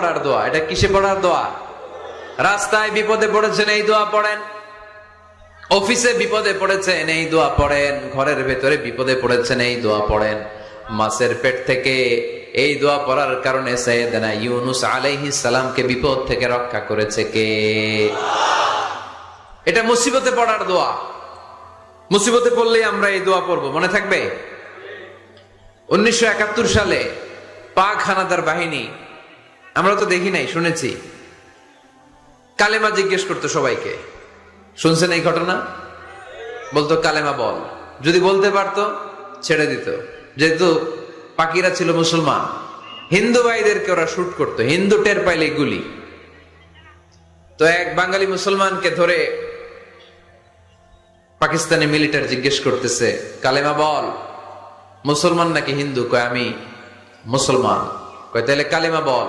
পড়ার দোয়া। এটা কিসে পড়ার দোয়া? রাস্তায় বিপদে পড়েছেন এই দোয়া পড়েন, অফিসে বিপদে পড়েছেন এই দোয়া পড়েন, ঘরের ভেতরে বিপদে পড়েছেন এই দোয়া পড়েন। মাছের পেট থেকে এই দোয়া পড়ার কারণে সাইয়েদনা ইউনুস আলাইহিস সালামকে বিপদ থেকে রক্ষা করেছে কে? এটা মুসিবতে পড়ার দোয়া। মুসিবতে পড়লেই আমরা এই দোয়া পড়বো, মনে থাকবে? 1971 সালে পাক হানাদার বাহিনী, আমরা তো দেখি নাই, শুনেছি, কালেমা জিজ্ঞেস করতো সবাইকে। শুনছেন এই ঘটনা? বলতো কালেমা বল, যদি বলতে পারতো ছেড়ে দিত। যেহেতু পাকিরা ছিল মুসলমান, হিন্দু ভাইদেরকে ওরা শুট করতো, হিন্দু টের পাইলে গুলি। তো এক বাঙালি মুসলমানকে ধরে পাকিস্তানি মিলিটারি জিজ্ঞেস করতেছে, কালেমা বল, মুসলমান নাকি হিন্দু? কয় আমি মুসলমান। কয় তাহলে কালেমা বল।